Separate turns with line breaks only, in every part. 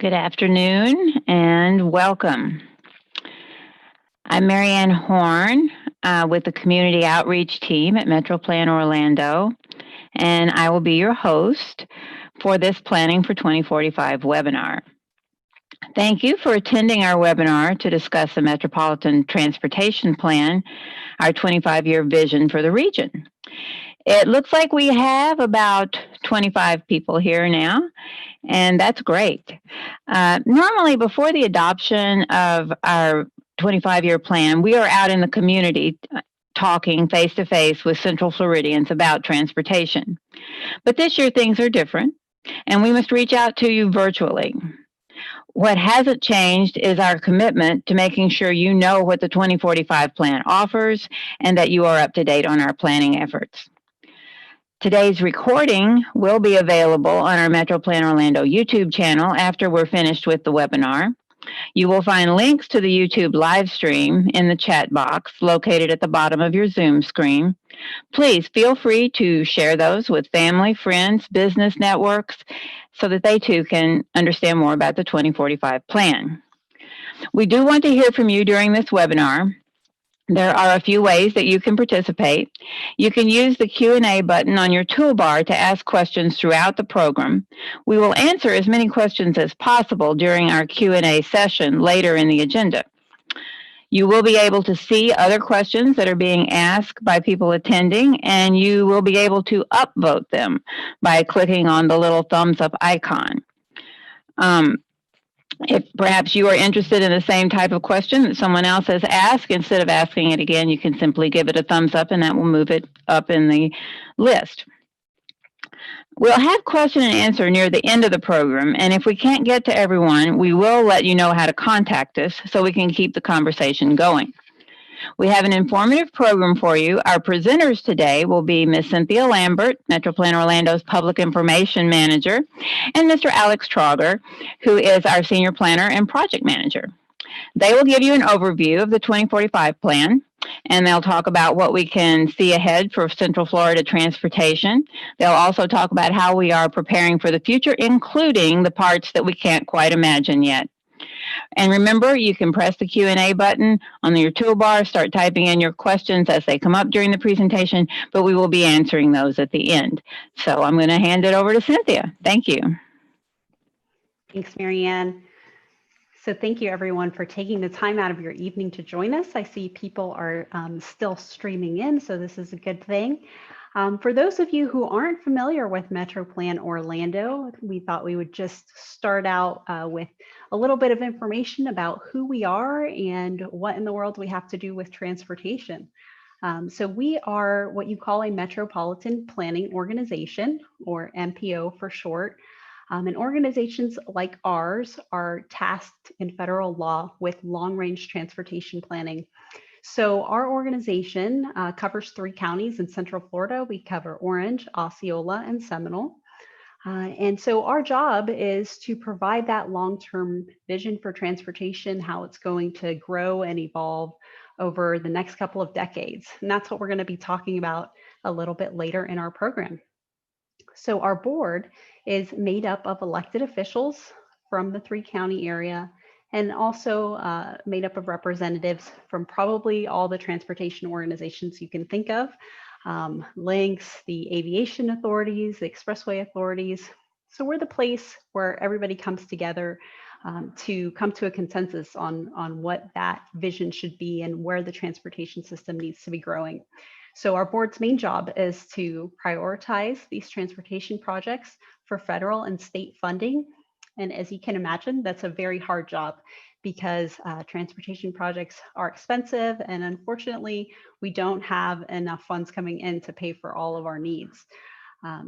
Good afternoon and welcome. I'm Marianne Horn with the Community Outreach Team at MetroPlan Orlando, and I will be your host for this Planning for 2045 webinar. Thank you for attending our webinar to discuss the Metropolitan Transportation Plan, our 25-year vision for the region. It looks like we have about 25 people here now, and that's great. Normally, before the adoption of our 25-year plan, we are out in the community talking face-to-face with Central Floridians about transportation. But this year, things are different, and we must reach out to you virtually. What hasn't changed is our commitment to making sure you know what the 2045 plan offers and that you are up to date on our planning efforts. Today's recording will be available on our MetroPlan Orlando YouTube channel after we're finished with the webinar. You will find links to the YouTube live stream in the chat box located at the bottom of your Zoom screen. Please feel free to share those with family, friends, business networks, so that they too can understand more about the 2045 plan. We do want to hear from you during this webinar. There are a few ways that you can participate. You can use the Q&A button on your toolbar to ask questions throughout the program. We will answer as many questions as possible during our Q&A session later in the agenda. You will be able to see other questions that are being asked by people attending, and you will be able to upvote them by clicking on the little thumbs up icon. If perhaps you are interested in the same type of question that someone else has asked, instead of asking it again, you can simply give it a thumbs up and that will move it up in the list. We'll have question and answer near the end of the program, and if we can't get to everyone, we will let you know how to contact us so we can keep the conversation going. We have an informative program for you. Our presenters today will be Ms. Cynthia Lambert, MetroPlan Orlando's Public Information Manager, and Mr. Alex Trauger, who is our Senior Planner and Project Manager. They will give you an overview of the 2045 plan, and they'll talk about what we can see ahead for Central Florida transportation. They'll also talk about how we are preparing for the future, including the parts that we can't quite imagine yet. And remember, you can press the Q&A button on your toolbar, start typing in your questions as they come up during the presentation, but we will be answering those at the end. So I'm going to hand it over to Cynthia. Thank you.
Thanks, Marianne. So thank you, everyone, for taking the time out of your evening to join us. I see people are still streaming in, so this is a good thing. For those of you who aren't familiar with MetroPlan Orlando, we thought we would just start out with a little bit of information about who we are and what in the world we have to do with transportation. So we are what you call a Metropolitan Planning Organization, or MPO for short. And organizations like ours are tasked in federal law with long-range transportation planning. So our organization covers 3 counties in Central Florida. We cover Orange, Osceola, and Seminole. And so our job is to provide that long-term vision for transportation, how it's going to grow and evolve over the next couple of decades. And that's what we're going to be talking about a little bit later in our program. So our board is made up of elected officials from the 3-county area, and also made up of representatives from probably all the transportation organizations you can think of, links, the aviation authorities, the expressway authorities. So we're the place where everybody comes together to come to a consensus on what that vision should be and where the transportation system needs to be growing. So our board's main job is to prioritize these transportation projects for federal and state funding. And as you can imagine, that's a very hard job because transportation projects are expensive, and unfortunately, we don't have enough funds coming in to pay for all of our needs.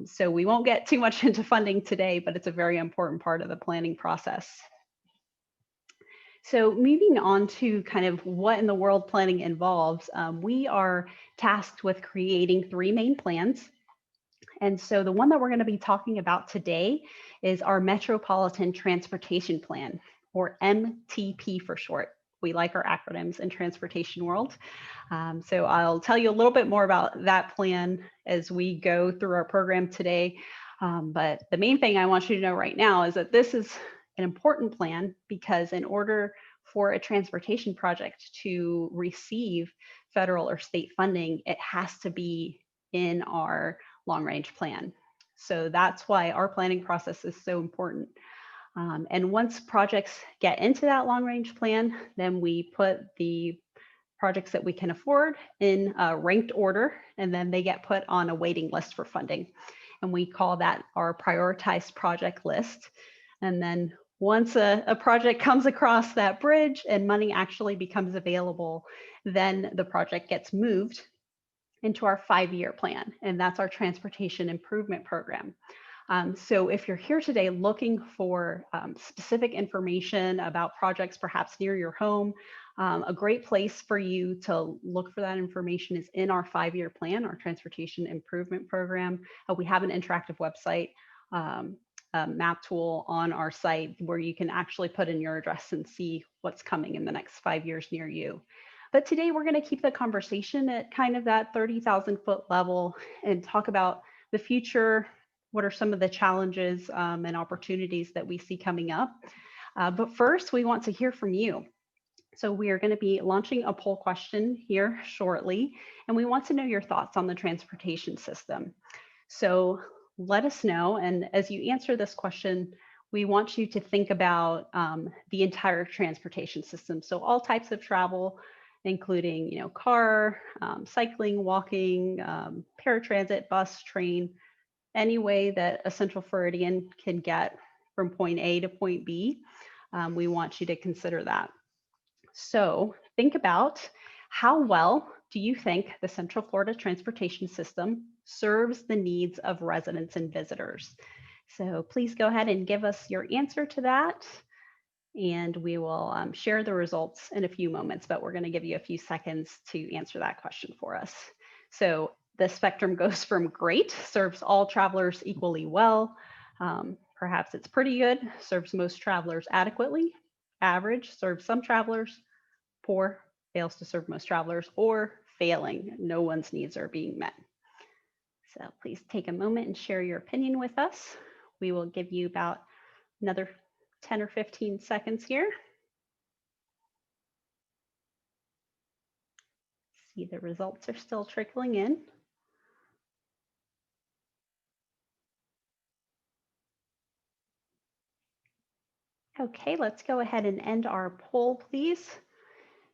So we won't get too much into funding today, but it's a very important part of the planning process. So moving on to kind of what in the world planning involves, we are tasked with creating 3 main plans. And so the one that we're going to be talking about today is our Metropolitan Transportation Plan, or MTP for short. We like our acronyms in transportation world. So I'll tell you a little bit more about that plan as we go through our program today. But the main thing I want you to know right now is that this is an important plan because in order for a transportation project to receive federal or state funding, it has to be in our long-range plan. So that's why our planning process is so important. And once projects get into that long-range plan, then we put the projects that we can afford in a ranked order, and then they get put on a waiting list for funding. And we call that our prioritized project list. And then once a project comes across that bridge and money actually becomes available, then the project gets moved into our 5-year plan. And that's our transportation improvement program. So if you're here today looking for specific information about projects perhaps near your home, a great place for you to look for that information is in our 5-year plan, our transportation improvement program. We have an interactive website, a map tool on our site where you can actually put in your address and see what's coming in the next 5 years near you. But today we're going to keep the conversation at kind of that 30,000 foot level and talk about the future. What are some of the challenges and opportunities that we see coming up? But first, we want to hear from you. So we are going to be launching a poll question here shortly, and we want to know your thoughts on the transportation system. So let us know, and as you answer this question, we want you to think about the entire transportation system. So all types of travel, including car, cycling, walking, paratransit, bus, train, any way that a Central Floridian can get from point A to point B. We want you to consider that. So think about how well do you think the Central Florida transportation system serves the needs of residents and visitors? So please go ahead and give us your answer to that. And we will share the results in a few moments, but we're going to give you a few seconds to answer that question for us. So the spectrum goes from great, serves all travelers equally well. Perhaps it's pretty good, serves most travelers adequately. Average, serves some travelers. Poor, fails to serve most travelers. Or failing, no one's needs are being met. So please take a moment and share your opinion with us. We will give you about another 10 or 15 seconds here. See, the results are still trickling in. Okay, let's go ahead and end our poll, please.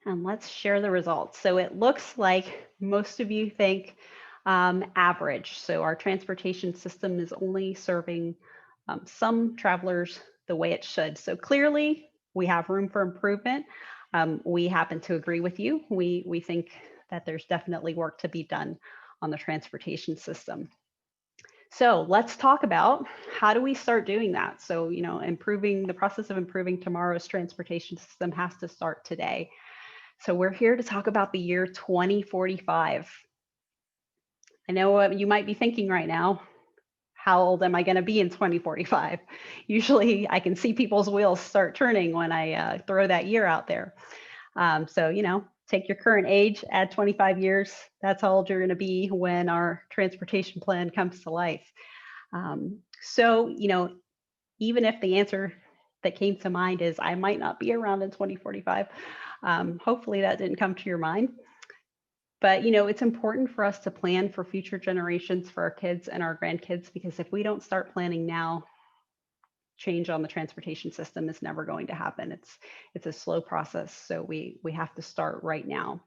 And let's share the results. So it looks like most of you think average. So our transportation system is only serving some travelers the way it should. So clearly we have room for improvement. We happen to agree with you. We think that there's definitely work to be done on the transportation system. So let's talk about how do we start doing that? So, improving the process of improving tomorrow's transportation system has to start today. So we're here to talk about the year 2045. I know what you might be thinking right now. How old am I going to be in 2045? Usually I can see people's wheels start turning when I throw that year out there. So, take your current age, add 25 years. That's how old you're going to be when our transportation plan comes to life. So, even if the answer that came to mind is I might not be around in 2045, hopefully that didn't come to your mind. But, it's important for us to plan for future generations, for our kids and our grandkids, because if we don't start planning now, change on the transportation system is never going to happen. It's a slow process. So we have to start right now.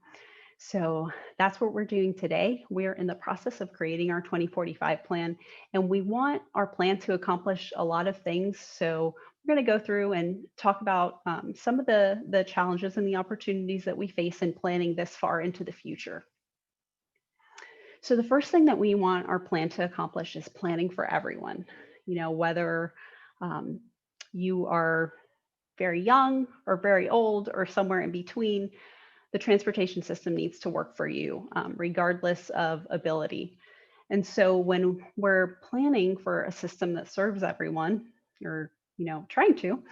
So that's what we're doing today. We're in the process of creating our 2045 plan, and we want our plan to accomplish a lot of things. So we're going to go through and talk about some of the challenges and the opportunities that we face in planning this far into the future. So the first thing that we want our plan to accomplish is planning for everyone. Whether you are very young or very old or somewhere in between, the transportation system needs to work for you, regardless of ability. And so when we're planning for a system that serves everyone, or trying to,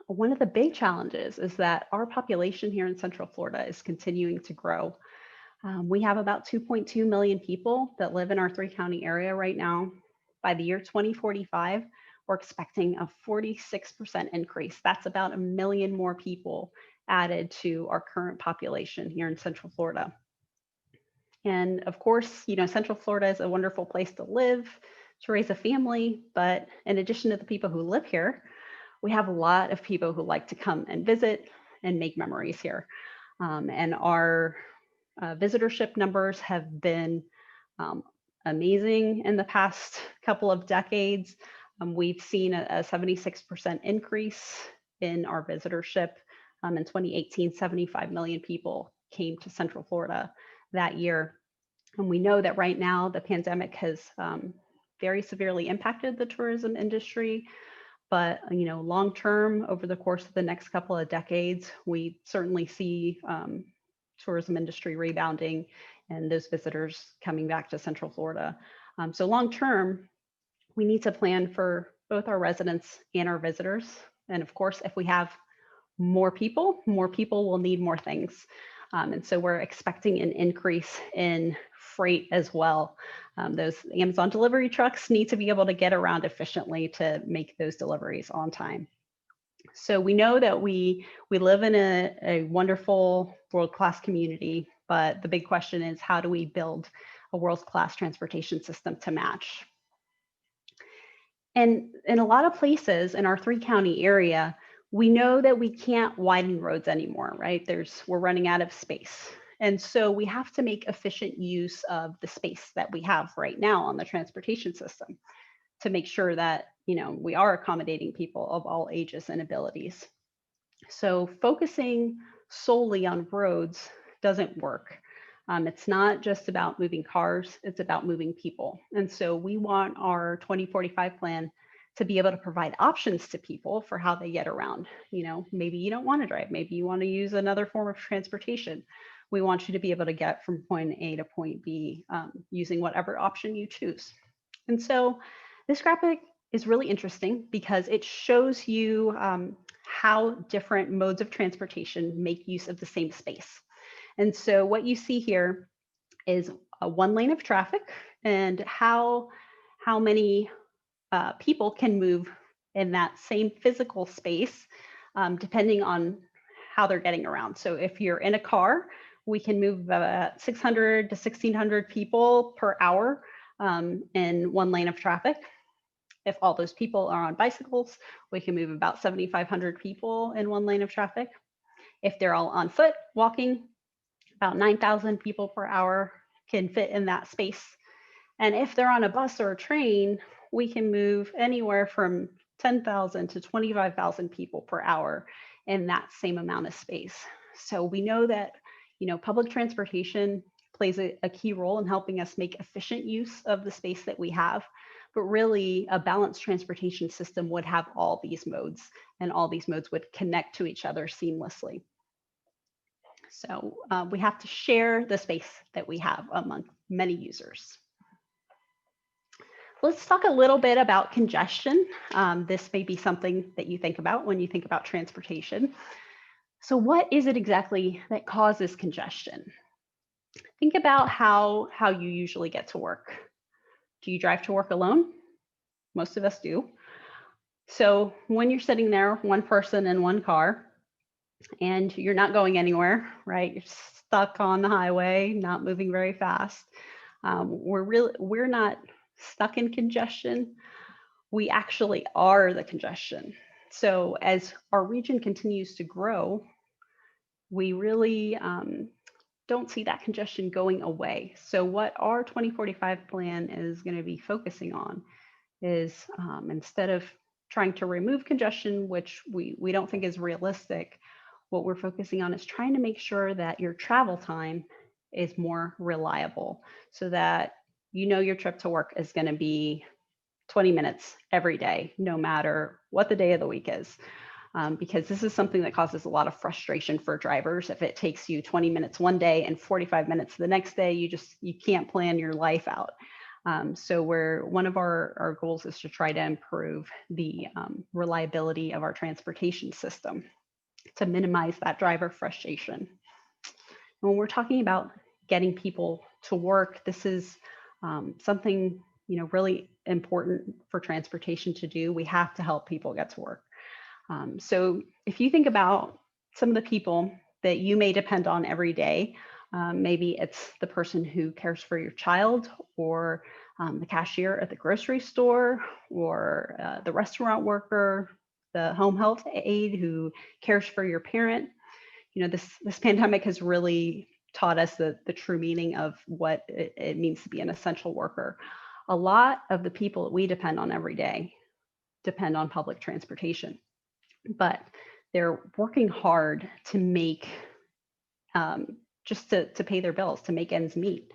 one of the big challenges is that our population here in Central Florida is continuing to grow. We have about 2.2 million people that live in our 3-county area right now. By the year 2045, we're expecting a 46% increase. That's about 1 million more people added to our current population here in Central Florida. And of course, Central Florida is a wonderful place to live, to raise a family. But in addition to the people who live here, we have a lot of people who like to come and visit and make memories here. And our visitorship numbers have been amazing in the past couple of decades. We've seen a 76% increase in our visitorship. In 2018, 75 million people came to Central Florida that year. And we know that right now the pandemic has very severely impacted the tourism industry. But long term, over the course of the next couple of decades, we certainly see tourism industry rebounding and those visitors coming back to Central Florida. So long term, we need to plan for both our residents and our visitors. And of course, if we have more people will need more things. And so we're expecting an increase in freight as well. Those Amazon delivery trucks need to be able to get around efficiently to make those deliveries on time. So we know that we live in a wonderful world-class community, but the big question is, how do we build a world-class transportation system to match? And in a lot of places in our 3-county area, we know that we can't widen roads anymore, right? We're running out of space. And so we have to make efficient use of the space that we have right now on the transportation system to make sure that, we are accommodating people of all ages and abilities. So focusing solely on roads doesn't work. It's not just about moving cars, it's about moving people. And so we want our 2045 plan to be able to provide options to people for how they get around. Maybe you don't want to drive, maybe you want to use another form of transportation. We want you to be able to get from point A to point B using whatever option you choose. And so this graphic is really interesting because it shows you how different modes of transportation make use of the same space. And so what you see here is a 1 lane of traffic and how many people can move in that same physical space, depending on how they're getting around. So if you're in a car, we can move 600 to 1,600 people per hour in 1 lane of traffic. If all those people are on bicycles, we can move about 7,500 people in 1 lane of traffic. If they're all on foot, walking, about 9,000 people per hour can fit in that space. And if they're on a bus or a train, we can move anywhere from 10,000 to 25,000 people per hour in that same amount of space. So we know that, public transportation plays a key role in helping us make efficient use of the space that we have. But really, a balanced transportation system would have all these modes, and all these modes would connect to each other seamlessly. So we have to share the space that we have among many users. Let's talk a little bit about congestion. This may be something that you think about when you think about transportation. So what is it exactly that causes congestion? Think about how you usually get to work. Do you drive to work alone? Most of us do. So when you're sitting there, one person in one car, and you're not going anywhere, right? You're stuck on the highway, not moving very fast. We're not stuck in congestion. We actually are the congestion. So as our region continues to grow, we really don't see that congestion going away. So what our 2045 plan is going to be focusing on is instead of trying to remove congestion, which we don't think is realistic, what we're focusing on is trying to make sure that your travel time is more reliable so that your trip to work is going to be 20 minutes every day, no matter what the day of the week is. Because this is something that causes a lot of frustration for drivers. If it takes you 20 minutes one day and 45 minutes the next day, you can't plan your life out. So one of our goals is to try to improve the reliability of our transportation system to minimize that driver frustration. When we're talking about getting people to work, this is something really important for transportation to do. We have to help people get to work. So if you think about some of the people that you may depend on every day, maybe it's the person who cares for your child, or the cashier at the grocery store, or the restaurant worker, the home health aide who cares for your parent. This pandemic has really taught us the true meaning of what it means to be an essential worker. A lot of the people that we depend on every day depend on public transportation, but they're working hard to make just to pay their bills, to make ends meet.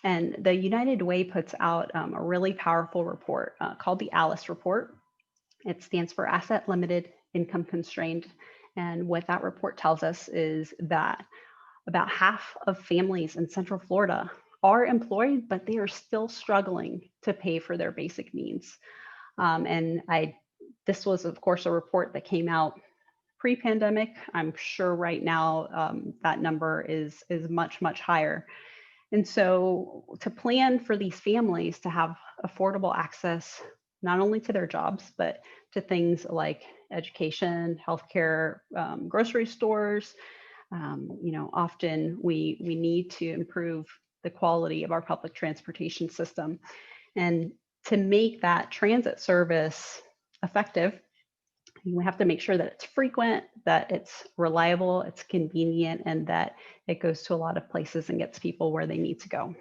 And the United Way puts out a really powerful report called the ALICE report. It stands for Asset Limited, Income Constrained. And what that report tells us is that about half of families in Central Florida are employed, but they are still struggling to pay for their basic needs. This was, of course, a report that came out pre-pandemic. I'm sure right now that number is much, much higher. And so to plan for these families to have affordable access, not only to their jobs, but to things like education, healthcare, grocery stores, often we need to improve the quality of our public transportation system. And to make that transit service effective, we have to make sure that it's frequent, that it's reliable, it's convenient, and that it goes to a lot of places and gets people where they need to go.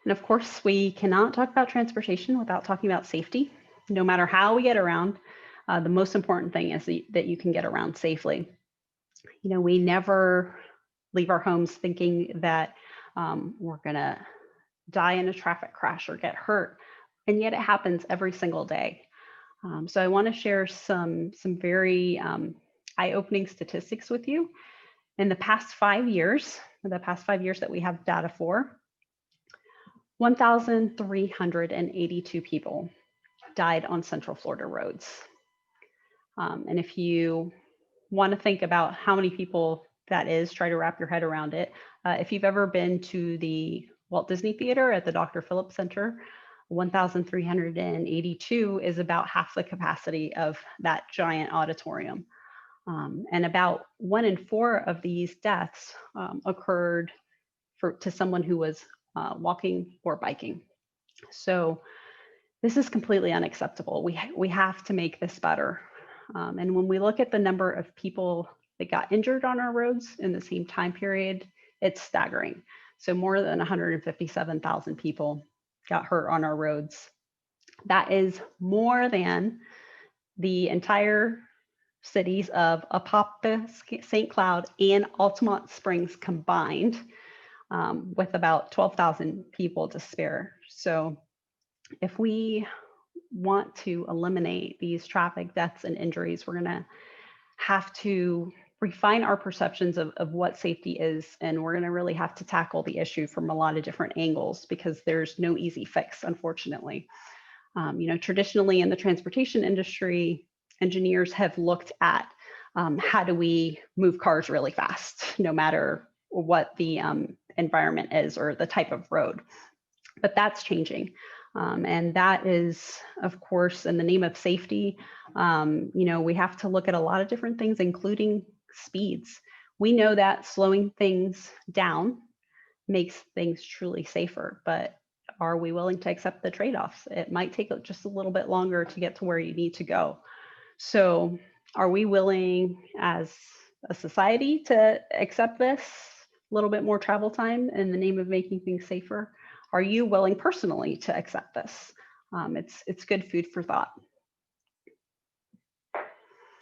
And of course, we cannot talk about transportation without talking about safety. No matter how we get around, the most important thing is that you can get around safely. We never leave our homes thinking that we're gonna die in a traffic crash or get hurt. And yet it happens every single day. So I want to share some very eye-opening statistics with you. In the past 5 years, that we have data for, 1,382 people died on Central Florida roads. And if you want to think about how many people that is, try to wrap your head around it. If you've ever been to the Walt Disney Theater at the Dr. Phillips Center, 1,382 is about half the capacity of that giant auditorium. And about 1 in 4 of these deaths occurred to someone who was walking or biking. So this is completely unacceptable. We have to make this better. And when we look at the number of people that got injured on our roads in the same time period, it's staggering. So more than 157,000 people got hurt on our roads. That is more than the entire cities of Apopka, St. Cloud, and Altamont Springs combined, with about 12,000 people to spare. So if we want to eliminate these traffic deaths and injuries, we're gonna have to refine our perceptions of what safety is, and we're going to really have to tackle the issue from a lot of different angles, because there's no easy fix, unfortunately. Traditionally in the transportation industry, engineers have looked at how do we move cars really fast, no matter what the environment is or the type of road. But that's changing. And that is, of course, in the name of safety. We have to look at a lot of different things, including speeds. We know that slowing things down makes things truly safer, but are we willing to accept the trade-offs? It might take just a little bit longer to get to where you need to go. So are we willing as a society to accept this little bit more travel time in the name of making things safer? Are you willing personally to accept this? It's good food for thought.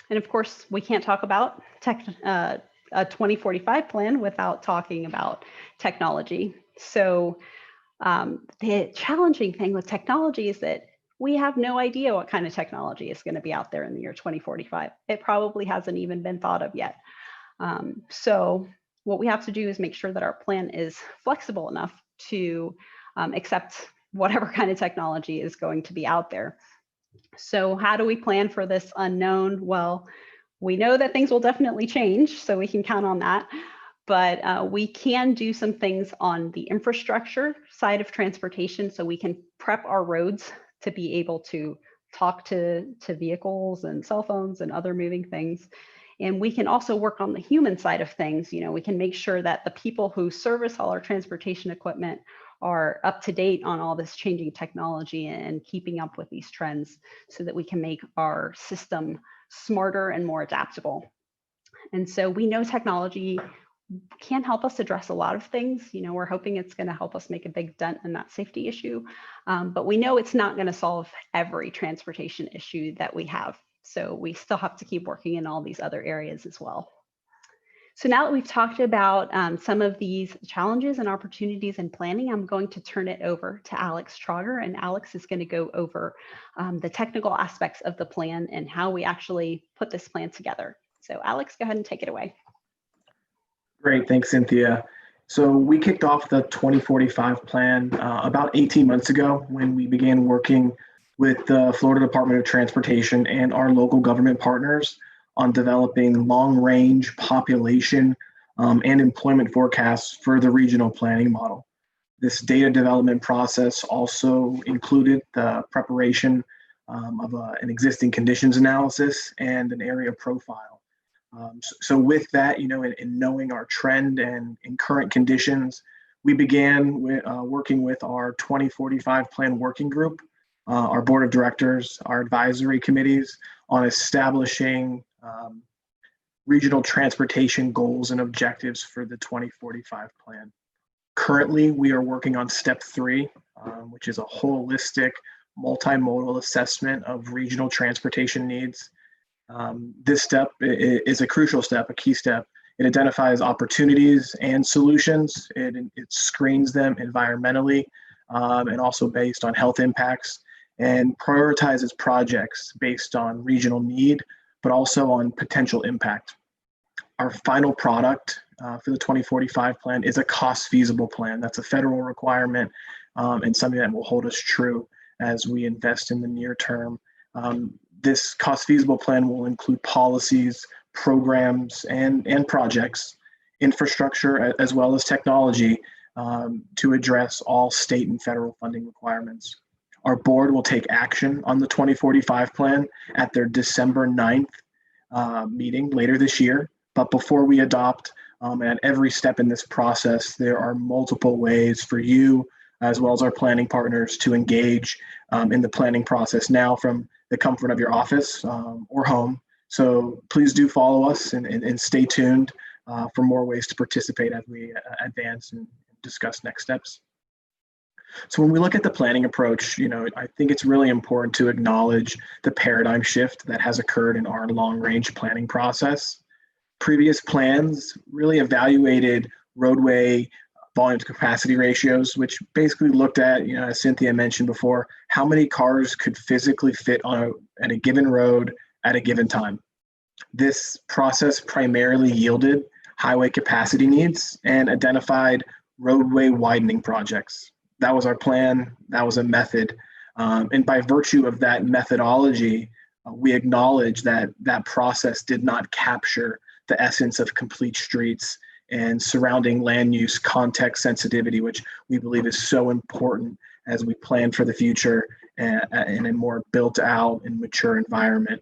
And of course, we can't talk about a 2045 plan without talking about technology. So the challenging thing with technology is that we have no idea what kind of technology is going to be out there in the year 2045. It probably hasn't even been thought of yet. So what we have to do is make sure that our plan is flexible enough to accept whatever kind of technology is going to be out there. So how do we plan for this unknown? Well, we know that things will definitely change, so we can count on that. but we can do some things on the infrastructure side of transportation, so we can prep our roads to be able to talk to vehicles and cell phones and other moving things. And we can also work on the human side of things. We can make sure that the people who service all our transportation equipment are up to date on all this changing technology and keeping up with these trends so that we can make our system smarter and more adaptable. And so we know technology can help us address a lot of things. We're hoping it's going to help us make a big dent in that safety issue, but we know it's not going to solve every transportation issue that we have. So we still have to keep working in all these other areas as well. So now that we've talked about some of these challenges and opportunities in planning, I'm going to turn it over to Alex Trotter, and Alex is going to go over the technical aspects of the plan and how we actually put this plan together. So Alex, go ahead and take it away.
Great, thanks, Cynthia. So we kicked off the 2045 plan about 18 months ago when we began working with the Florida Department of Transportation and our local government partners on developing long-range population and employment forecasts for the regional planning model. This data development process also included the preparation of an existing conditions analysis and an area profile. So with that, in knowing our trend and in current conditions, we began working with our 2045 plan working group, our board of directors, our advisory committees on establishing regional transportation goals and objectives for the 2045 plan. Currently, we are working on step 3, which is a holistic multimodal assessment of regional transportation needs. This step is a crucial step, a key step. It identifies opportunities and solutions. It screens them environmentally and also based on health impacts, and prioritizes projects based on regional need, but also on potential impact. Our final product for the 2045 plan is a cost feasible plan. That's a federal requirement and something that will hold us true as we invest in the near term. This cost feasible plan will include policies, programs, and projects, infrastructure, as well as technology to address all state and federal funding requirements. Our board will take action on the 2045 plan at their December 9th meeting later this year. But before we adopt, at every step in this process, there are multiple ways for you, as well as our planning partners, to engage in the planning process now from the comfort of your office or home. So please do follow us and stay tuned for more ways to participate as we advance and discuss next steps. So when we look at the planning approach, I think it's really important to acknowledge the paradigm shift that has occurred in our long-range planning process. Previous plans really evaluated roadway volume to capacity ratios, which basically looked at, as Cynthia mentioned before, how many cars could physically fit at a given road at a given time. This process primarily yielded highway capacity needs and identified roadway widening projects. That was our plan. That was a method. And by virtue of that methodology, we acknowledge that that process did not capture the essence of complete streets and surrounding land use context sensitivity, which we believe is so important as we plan for the future in a more built out and mature environment.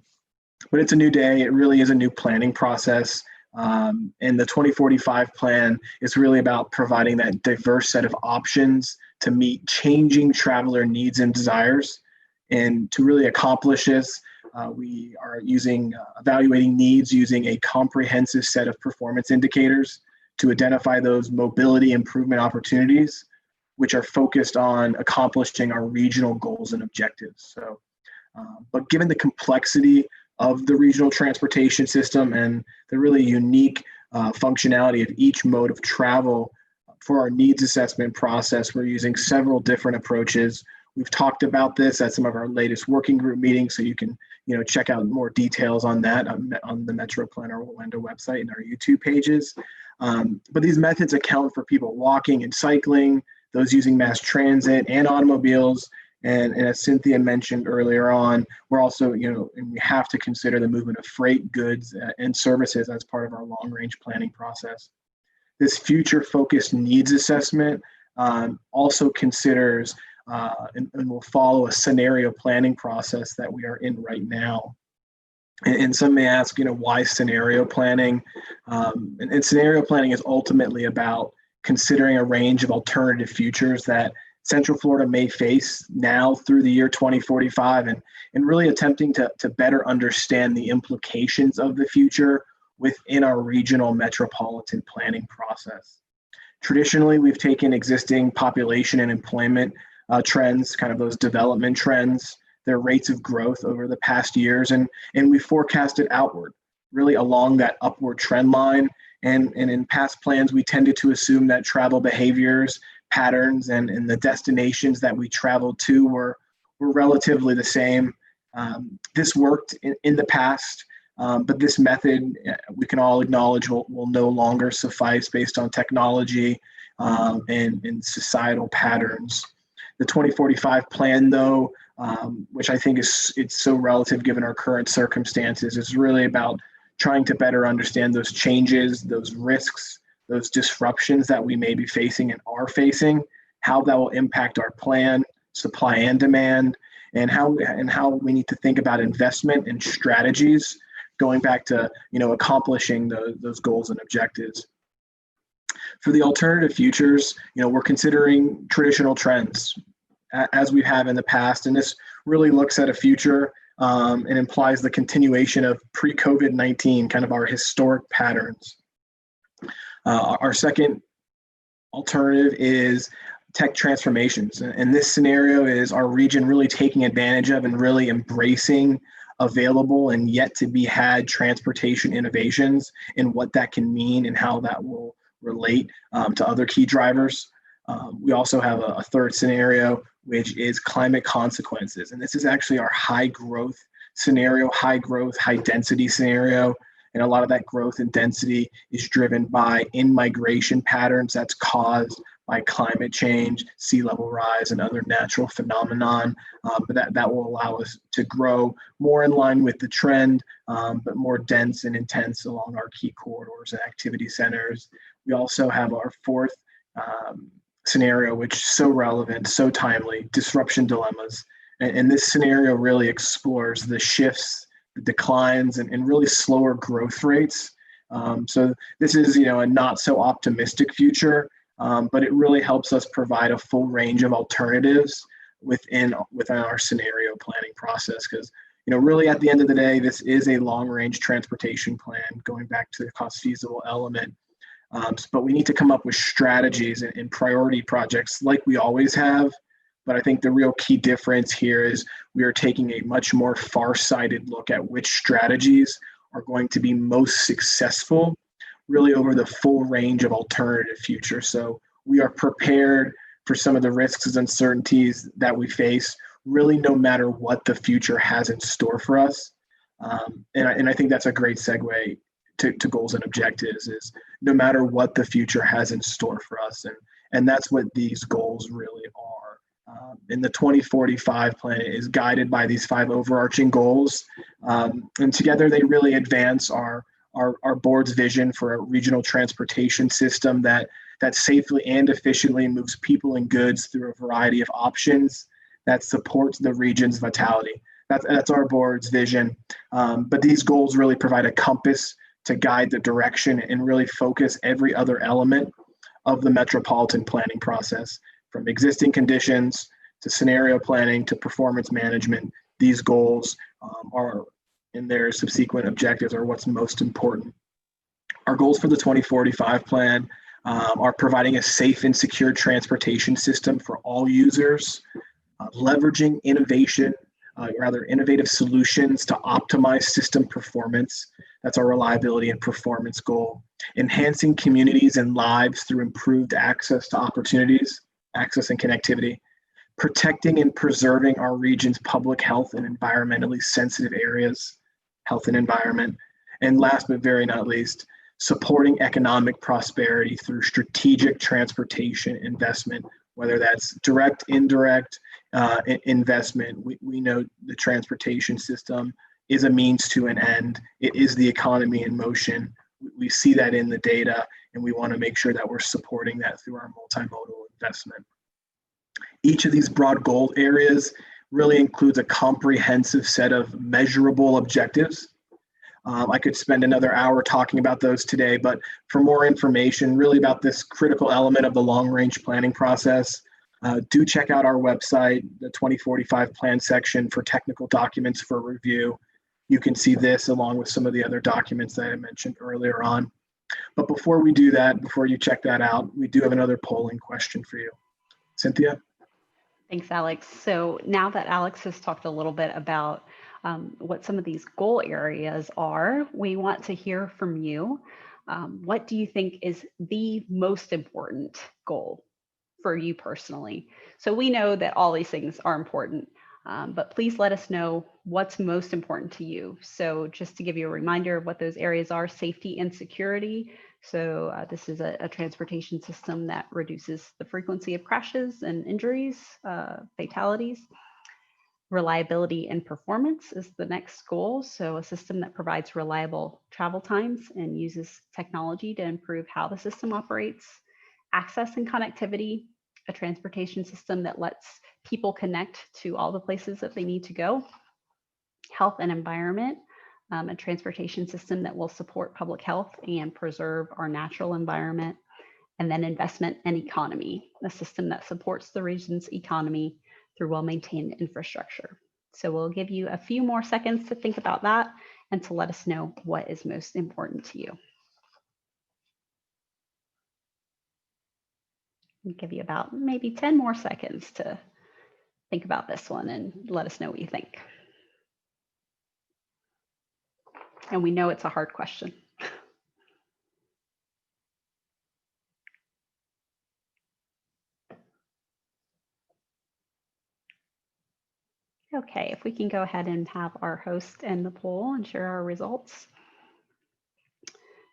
But it's a new day. It really is a new planning process. And the 2045 plan is really about providing that diverse set of options to meet changing traveler needs and desires. And to really accomplish this, we are evaluating needs using a comprehensive set of performance indicators to identify those mobility improvement opportunities, which are focused on accomplishing our regional goals and objectives. So, but given the complexity of the regional transportation system and the really unique functionality of each mode of travel, for our needs assessment process, we're using several different approaches. We've talked about this at some of our latest working group meetings, so you can check out more details on that on the MetroPlan Orlando website and our YouTube pages. But these methods account for people walking and cycling, those using mass transit and automobiles. And as Cynthia mentioned earlier on, we're also, and we have to consider the movement of freight, goods, and services as part of our long-range planning process. This future-focused needs assessment also considers and will follow a scenario planning process that we are in right now. And some may ask, why scenario planning? And scenario planning is ultimately about considering a range of alternative futures that Central Florida may face now through the year 2045, and really attempting to better understand the implications of the future within our regional metropolitan planning process. Traditionally, we've taken existing population and employment trends, kind of those development trends, their rates of growth over the past years, and we forecasted outward, really along that upward trend line. And in past plans, we tended to assume that travel behaviors, patterns, and the destinations that we traveled to were relatively the same. This worked in the past, but this method, we can all acknowledge, will no longer suffice based on technology and societal patterns. The 2045 plan, though, which I think it's so relative given our current circumstances, is really about trying to better understand those changes, those risks, those disruptions that we may be facing and are facing, how that will impact our plan, supply and demand, and how we need to think about investment and strategies going back to accomplishing those goals and objectives. For the alternative futures, we're considering traditional trends as we have in the past, and this really looks at a future and implies the continuation of pre-COVID-19, kind of our historic patterns. Our second alternative is tech transformations. And this scenario is our region really taking advantage of and really embracing available and yet to be had transportation innovations, and what that can mean and how that will relate to other key drivers. We also have a third scenario, which is climate consequences. And this is actually our high growth scenario, high growth, high density scenario. And a lot of that growth and density is driven by in-migration patterns that's caused by climate change, sea level rise, and other natural phenomenon. But that will allow us to grow more in line with the trend, but more dense and intense along our key corridors and activity centers. We also have our fourth scenario, which is so relevant, so timely, disruption dilemmas. And this scenario really explores the shifts, the declines, and really slower growth rates. So this is, a not so optimistic future, but it really helps us provide a full range of alternatives within our scenario planning process. Because, really at the end of the day, this is a long range transportation plan, going back to the cost feasible element. But we need to come up with strategies and priority projects like we always have. But I think the real key difference here is we are taking a much more far-sighted look at which strategies are going to be most successful, really over the full range of alternative futures. So we are prepared for some of the risks and uncertainties that we face, really no matter what the future has in store for us. And I think that's a great segue to goals and objectives, is no matter what the future has in store for us. And that's what these goals really are. And the 2045 plan is guided by these 5 overarching goals. And together they really advance our board's vision for a regional transportation system that safely and efficiently moves people and goods through a variety of options that supports the region's vitality. That's our board's vision. But these goals really provide a compass to guide the direction and really focus every other element of the metropolitan planning process, from existing conditions to scenario planning to performance management. These goals are, in their subsequent objectives, are what's most important. Our goals for the 2045 plan are providing a safe and secure transportation system for all users, leveraging innovative solutions to optimize system performance. That's our reliability and performance goal. Enhancing communities and lives through improved access to opportunities, access and connectivity. Protecting and preserving our region's public health and environmentally sensitive areas, health and environment. And last but very not least, supporting economic prosperity through strategic transportation investment, whether that's direct, indirect investment. We know the transportation system is a means to an end. It is the economy in motion. we see that in the data, and we want to make sure that we're supporting that through our multimodal investment. Each of these broad goal areas really includes a comprehensive set of measurable objectives. I could spend another hour talking about those today, but for more information really about this critical element of the long-range planning process, do check out our website, the 2045 plan section, for technical documents for review. You can see this along with some of the other documents that I mentioned earlier on. But before we do that, before you check that out, we do have another polling question for you. Cynthia?
Thanks, Alex. So now that Alex has talked a little bit about what some of these goal areas are, we want to hear from you. What do you think is the most important goal for you personally? So we know that all these things are important, but please let us know what's most important to you. So just to give you a reminder of what those areas are: safety and security. So this is a transportation system that reduces the frequency of crashes and injuries, fatalities. Reliability and performance is the next goal. So a system that provides reliable travel times and uses technology to improve how the system operates. Access and connectivity, a transportation system that lets people connect to all the places that they need to go. Health and environment, a transportation system that will support public health and preserve our natural environment. And then investment and economy, a system that supports the region's economy through well-maintained infrastructure. So we'll give you a few more seconds to think about that and to let us know what is most important to you. I'll give you about maybe 10 more seconds to think about this one and let us know what you think. And we know it's a hard question. Okay, if we can go ahead and have our host end the poll and share our results.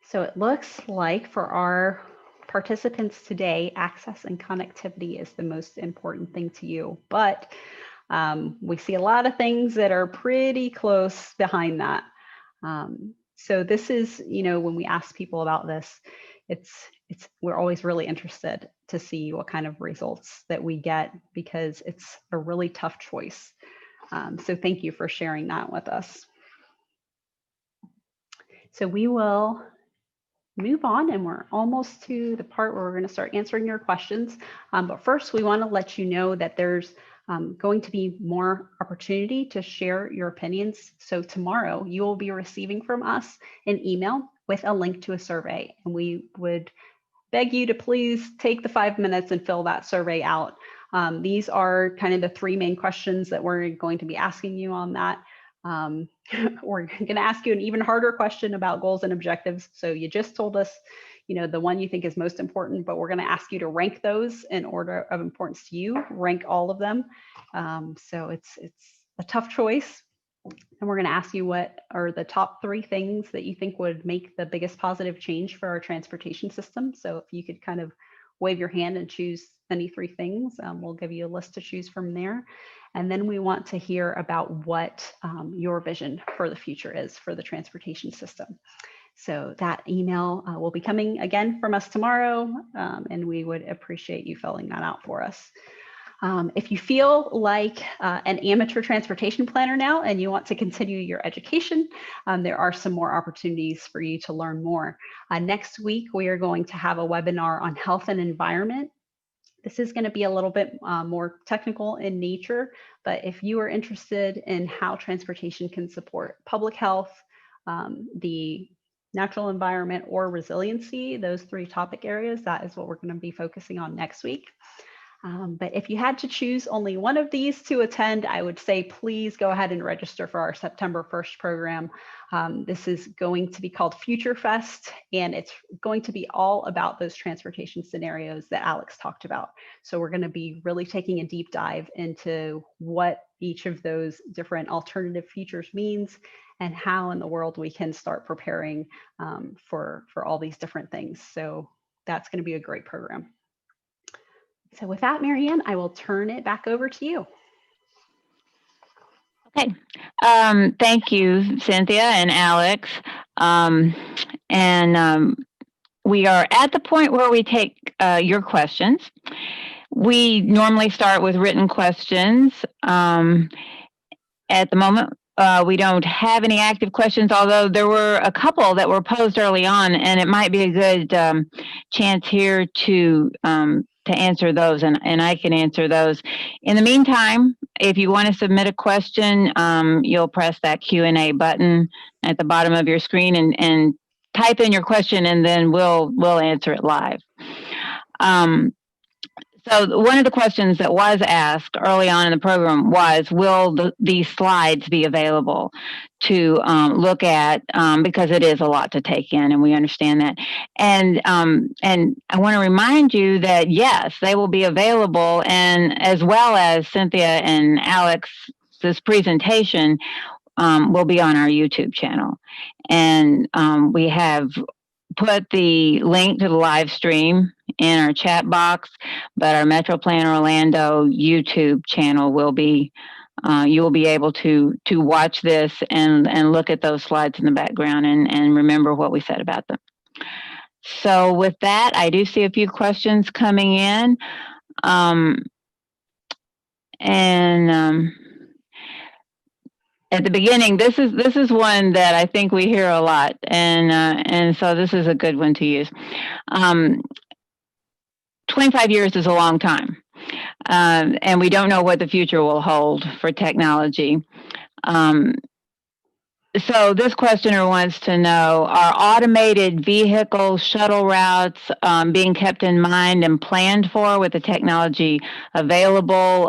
So it looks like for our participants today, access and connectivity is the most important thing to you, but we see a lot of things that are pretty close behind that. So this is, when we ask people about this, we're always really interested to see what kind of results that we get, because it's a really tough choice. So thank you for sharing that with us. So we will move on, and we're almost to the part where we're going to start answering your questions. But first, we want to let you know that there's going to be more opportunity to share your opinions. So tomorrow, you will be receiving from us an email with a link to a survey, and we would beg you to please take the 5 minutes and fill that survey out. These are kind of the 3 main questions that we're going to be asking you on that. We're going to ask you an even harder question about goals and objectives. So you just told us, the one you think is most important, but we're going to ask you to rank those in order of importance to you, rank all of them. So it's a tough choice. And we're going to ask you what are the top 3 things that you think would make the biggest positive change for our transportation system. So if you could kind of wave your hand and choose any 3 things, we'll give you a list to choose from there. And then we want to hear about what your vision for the future is for the transportation system. So that email will be coming again from us tomorrow, and we would appreciate you filling that out for us. If you feel like an amateur transportation planner now and you want to continue your education, there are some more opportunities for you to learn more. Next week, we are going to have a webinar on health and environment. This is going to be a little bit more technical in nature, but if you are interested in how transportation can support public health, the natural environment, or resiliency, those 3 topic areas, that is what we're going to be focusing on next week. But if you had to choose only one of these to attend, I would say please go ahead and register for our September 1st program. This is going to be called Future Fest, and it's going to be all about those transportation scenarios that Alex talked about. So we're going to be really taking a deep dive into what each of those different alternative futures means and how in the world we can start preparing for all these different things. So that's going to be a great program. So with that, Marianne, I will turn it back over to you.
Okay. Thank you, Cynthia and Alex. And we are at the point where we take your questions. We normally start with written questions. At the moment, we don't have any active questions, although there were a couple that were posed early on, and it might be a good chance here to answer those, and I can answer those. In the meantime, if you want to submit a question, you'll press that Q&A button at the bottom of your screen and type in your question, and then we'll answer it live. So one of the questions that was asked early on in the program was, will these slides be available to look at, because it is a lot to take in, and we understand that. And I want to remind you that, yes, they will be available, and as well as Cynthia and Alex's presentation will be on our YouTube channel. And we have put the link to the live stream in our chat box, but our MetroPlan Orlando YouTube channel will be, you will be able to watch this and look at those slides in the background and remember what we said about them. So with that, I do see a few questions coming in. At the beginning, this is one that I think we hear a lot, and so this is a good one to use. 25 years is a long time, and we don't know what the future will hold for technology. So this questioner wants to know, are automated vehicle shuttle routes being kept in mind and planned for with the technology available?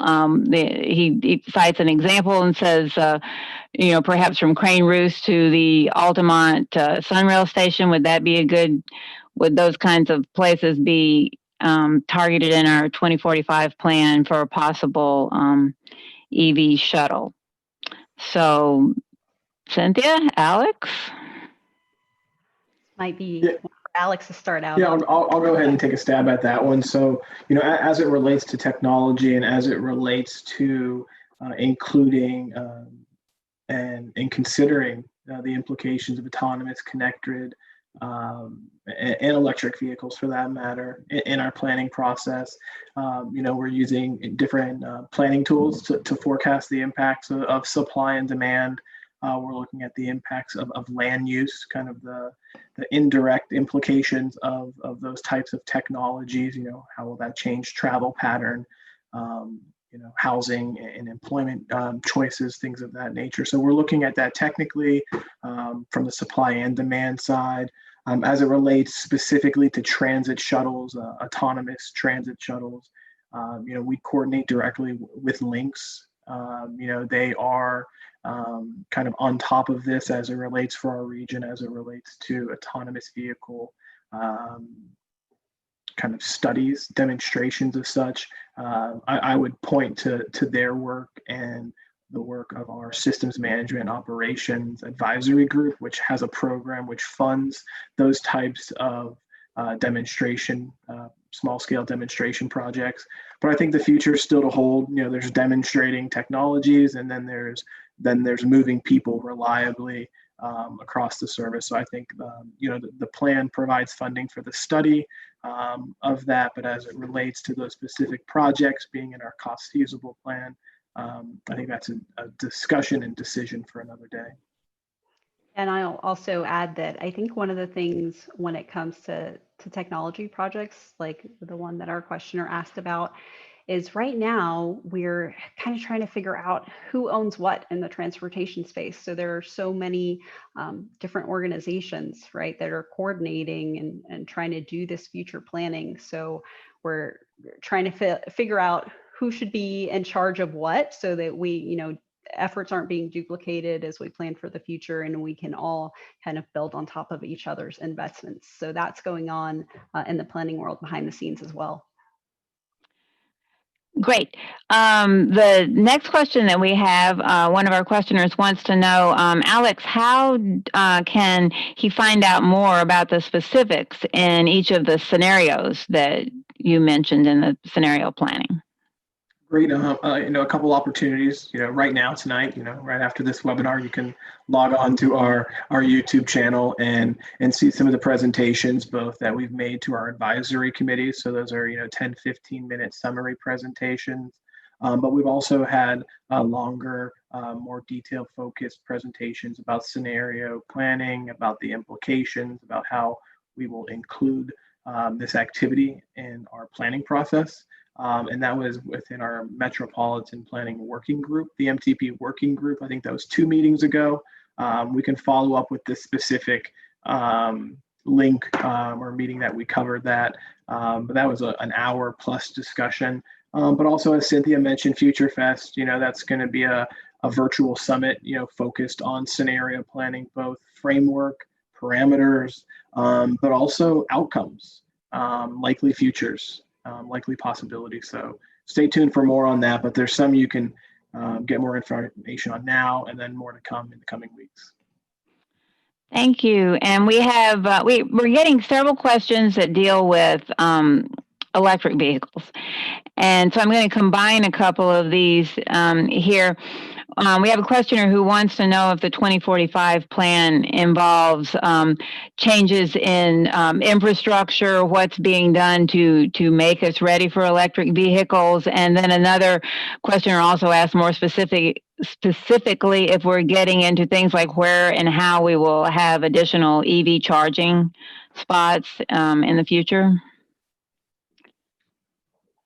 He cites an example and says, perhaps from Crane Roost to the Altamont Sunrail station, would those kinds of places be targeted in our 2045 plan for a possible EV shuttle? So, Cynthia, Alex?
Might be for Alex to start out.
Yeah, I'll go ahead and take a stab at that one. So, as it relates to technology and as it relates to including and considering the implications of autonomous, connected, and electric vehicles for that matter in our planning process, we're using different planning tools to forecast the impacts of supply and demand. We're looking at the impacts of land use, kind of the indirect implications of those types of technologies. How will that change travel pattern, housing and employment choices, things of that nature. So we're looking at that technically from the supply and demand side. As it relates specifically to transit shuttles, autonomous transit shuttles, we coordinate directly with Lynx. They are kind of on top of this as it relates for our region, as it relates to autonomous vehicle kind of studies, demonstrations of such. I would point to their work and the work of our systems management operations advisory group, which has a program which funds those types of demonstration, small scale demonstration projects. But I think the future is still to hold. There's demonstrating technologies, and then there's moving people reliably across the service. So I think the plan provides funding for the study of that, but as it relates to those specific projects being in our cost feasible plan, I think that's a discussion and decision for another day.
And I'll also add that I think one of the things when it comes to technology projects, like the one that our questioner asked about, is right now we're kind of trying to figure out who owns what in the transportation space. So there are so many different organizations, right, that are coordinating and trying to do this future planning. So we're trying to figure out who should be in charge of what, so that we, efforts aren't being duplicated as we plan for the future, and we can all kind of build on top of each other's investments. So that's going on in the planning world behind the scenes as well.
Great. The next question that we have, one of our questioners wants to know, Alex, how can he find out more about the specifics in each of the scenarios that you mentioned in the scenario planning?
Great. A couple opportunities, right now, tonight, right after this webinar, you can log on to our YouTube channel and see some of the presentations, both that we've made to our advisory committees. So those are, 10, 15-minute summary presentations. But we've also had longer, more detailed focused presentations about scenario planning, about the implications, about how we will include this activity in our planning process. And that was within our Metropolitan Planning Working Group, the MTP Working Group. I think that was 2 meetings ago. We can follow up with the specific link or meeting that we covered that. But that was an hour plus discussion. But also, as Cynthia mentioned, Future Fest, that's going to be a virtual summit, focused on scenario planning, both framework, parameters, but also outcomes, likely futures. Likely possibilities. So stay tuned for more on that, but there's some you can get more information on now and then more to come in the coming weeks.
Thank you. And we have, we're getting several questions that deal with electric vehicles. And so I'm going to combine a couple of these here. We have a questioner who wants to know if the 2045 plan involves changes in infrastructure, what's being done to make us ready for electric vehicles. And then another questioner also asked more specifically if we're getting into things like where and how we will have additional EV charging spots in the future.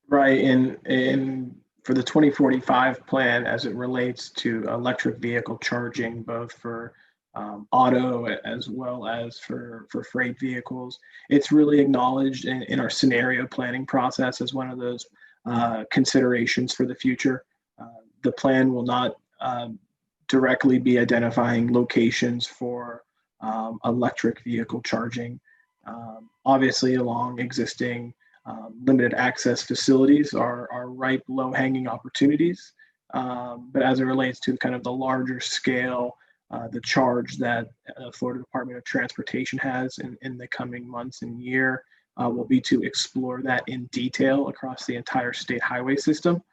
Right, and for the 2045 plan, as it relates to electric vehicle charging, both for auto as well as for freight vehicles, it's really acknowledged in our scenario planning process as one of those considerations for the future. The plan will not directly be identifying locations for electric vehicle charging. Obviously, along existing limited access facilities are ripe, low-hanging opportunities. But as it relates to kind of the larger scale, the charge that Florida Department of Transportation has in the coming months and year will be to explore that in detail across the entire state highway system.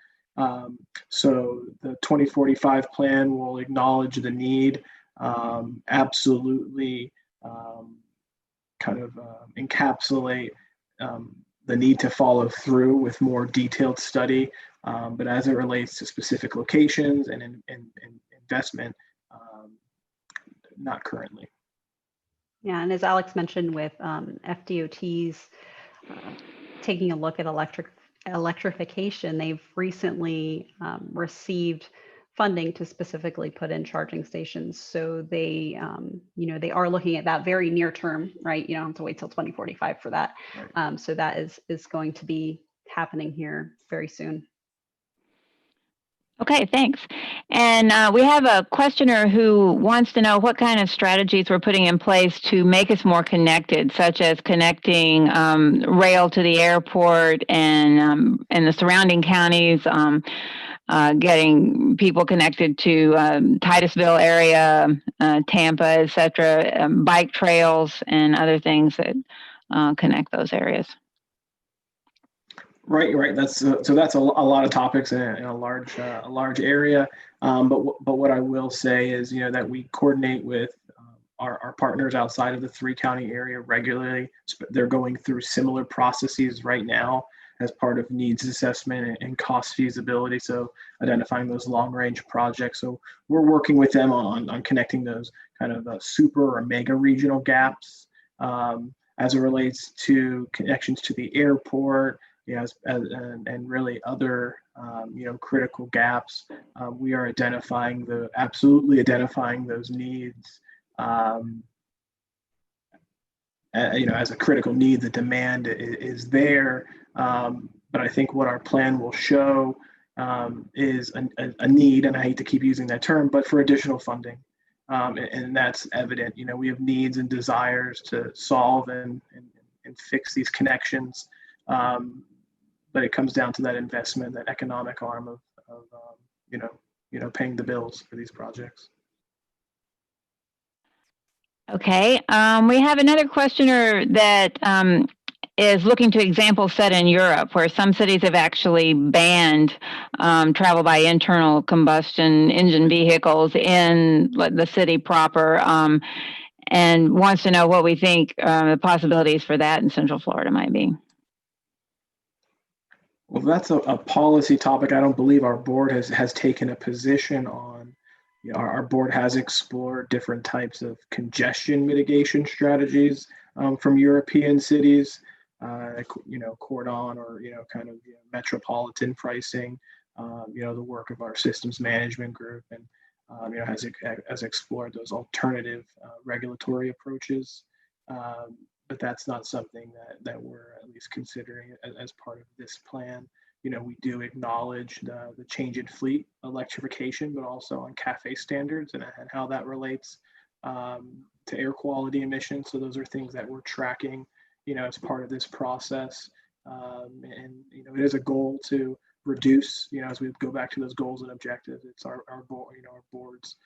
So the 2045 plan will acknowledge the need, absolutely encapsulate the need to follow through with more detailed study, but as it relates to specific locations and investment, not currently.
Yeah, and as Alex mentioned, with FDOT's taking a look at electrification, they've recently received funding to specifically put in charging stations. So they, they are looking at that very near term, right? You don't have to wait till 2045 for that.
Right.
So that is going to be happening here very soon.
Okay, thanks. And we have a questioner who wants to know what kind of strategies we're putting in place to make us more connected, such as connecting rail to the airport and the surrounding counties, getting people connected to Titusville area, Tampa, et cetera, bike trails and other things that connect those areas.
Right. That's so that's a lot of topics in a large area. But what I will say is, that we coordinate with our partners outside of the 3-county area regularly. They're going through similar processes right now as part of needs assessment and cost feasibility. So identifying those long range projects. So we're working with them on connecting those kind of super or mega regional gaps as it relates to connections to the airport. And really other critical gaps. We are absolutely identifying those needs. As a critical need, the demand is there. But I think what our plan will show is a need, and I hate to keep using that term, but for additional funding. And that's evident. We have needs and desires to solve and fix these connections. But it comes down to that investment, that economic arm of paying the bills for these projects.
Okay, we have another questioner that is looking to examples set in Europe, where some cities have actually banned travel by internal combustion engine vehicles in the city proper, and wants to know what we think the possibilities for that in Central Florida might be.
Well, that's a policy topic. I don't believe our board has taken a position on. You know, our board has explored different types of congestion mitigation strategies from European cities, cordon or, kind of metropolitan pricing, the work of our systems management group, and, has explored those alternative regulatory approaches. But that's not something that we're at least considering as part of this plan. We do acknowledge the change in fleet electrification, but also on CAFE standards and how that relates to air quality emissions. So those are things that we're tracking, as part of this process. And it is a goal to reduce, as we go back to those goals and objectives. It's our board's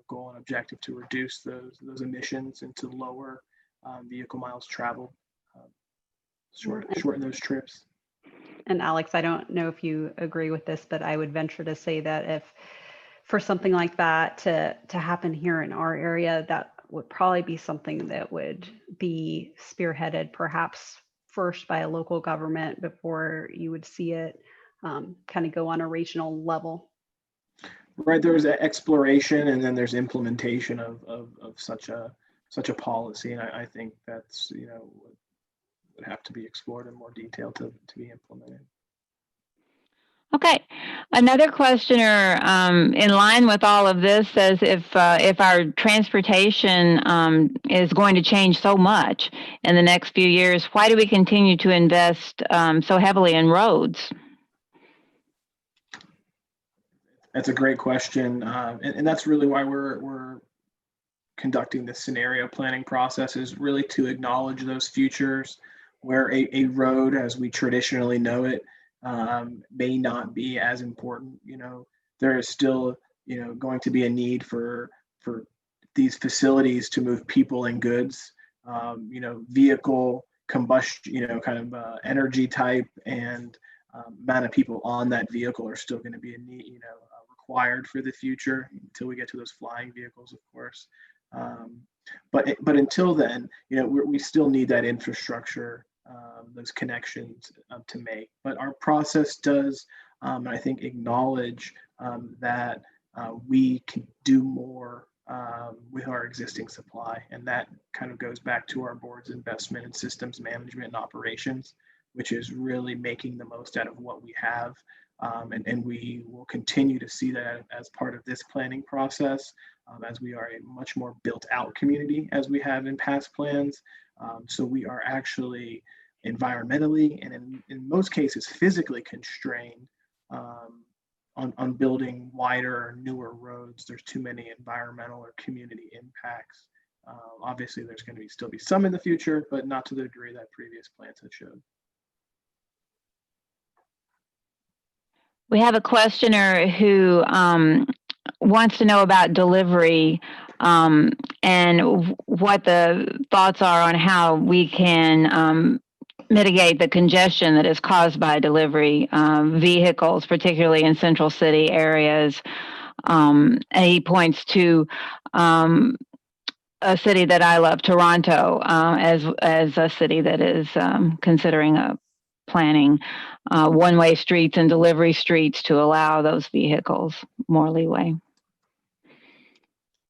goal and objective to reduce those emissions and to lower vehicle miles traveled, shorten those trips.
And Alex, I don't know if you agree with this, but I would venture to say that if for something like that to happen here in our area, that would probably be something that would be spearheaded perhaps first by a local government before you would see it kind of go on a regional level.
Right, there's exploration and then there's implementation of such a policy, and I think that's would have to be explored in more detail to be implemented.
Okay, another questioner in line with all of this says if our transportation is going to change so much in the next few years, why do we continue to invest so heavily in roads?
That's a great question, and that's really why we're conducting this scenario planning process, is really to acknowledge those futures where a road as we traditionally know it may not be as important. There is still going to be a need for these facilities to move people and goods. Vehicle combustion, kind of energy type and amount of people on that vehicle are still going to be a need, required for the future until we get to those flying vehicles, of course. But until then, we still need that infrastructure, those connections to make. But our process does, I think, acknowledge that we can do more with our existing supply, and that kind of goes back to our board's investment in systems management and operations, which is really making the most out of what we have. And we will continue to see that as part of this planning process, as we are a much more built out community as we have in past plans. So we are actually environmentally and in most cases physically constrained on building wider or newer roads. There's too many environmental or community impacts. Obviously, there's going to still be some in the future, but not to the degree that previous plans have showed.
We have a questioner who wants to know about delivery and what the thoughts are on how we can mitigate the congestion that is caused by delivery vehicles, particularly in central city areas. And he points to a city that I love, Toronto, as a city that is considering planning one-way streets and delivery streets to allow those vehicles more leeway.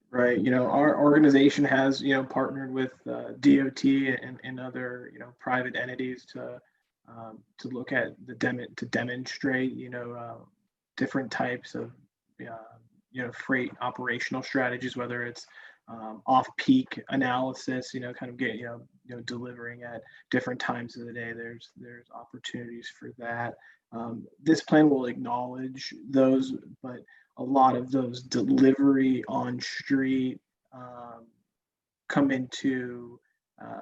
Right. Our organization has, partnered with DOT and other, private entities to look at to demonstrate, different types of, freight operational strategies, whether it's off-peak analysis, kind of get, delivering at different times of the day. There's opportunities for that. This plan will acknowledge those, but a lot of those delivery on street come into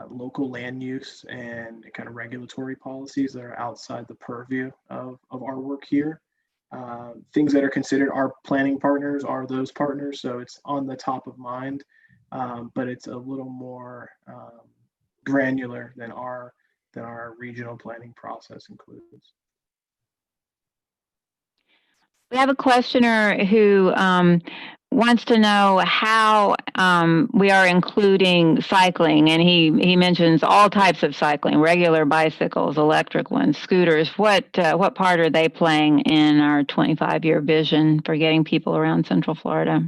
local land use and kind of regulatory policies that are outside the purview of our work here. Things that are considered our planning partners are those partners, so it's on the top of mind, but it's a little more granular than our that our regional planning process includes.
We have a questioner who wants to know how we are including cycling, and he mentions all types of cycling: regular bicycles, electric ones, scooters. What part are they playing in our 25-year vision for getting people around Central Florida?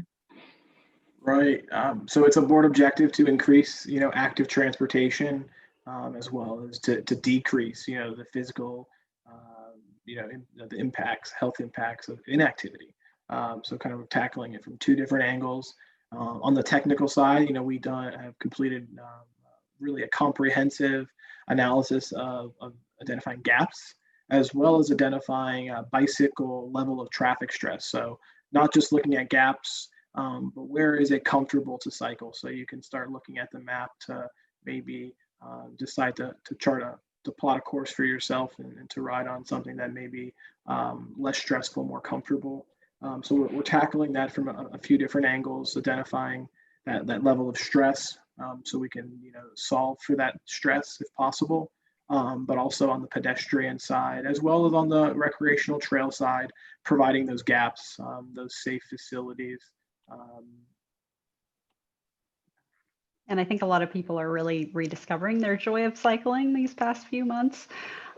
Right. So it's a board objective to increase, active transportation, as well as to decrease, the physical, the impacts, health impacts of inactivity. So kind of tackling it from two different angles. On the technical side, we have completed really a comprehensive analysis of identifying gaps, as well as identifying a bicycle level of traffic stress. So not just looking at gaps, but where is it comfortable to cycle? So you can start looking at the map to maybe decide to plot a course for yourself and to ride on something that may be less stressful, more comfortable. So we're tackling that from a few different angles, identifying that level of stress, so we can solve for that stress if possible. But also on the pedestrian side, as well as on the recreational trail side, providing those gaps, those safe facilities.
And I think a lot of people are really rediscovering their joy of cycling these past few months.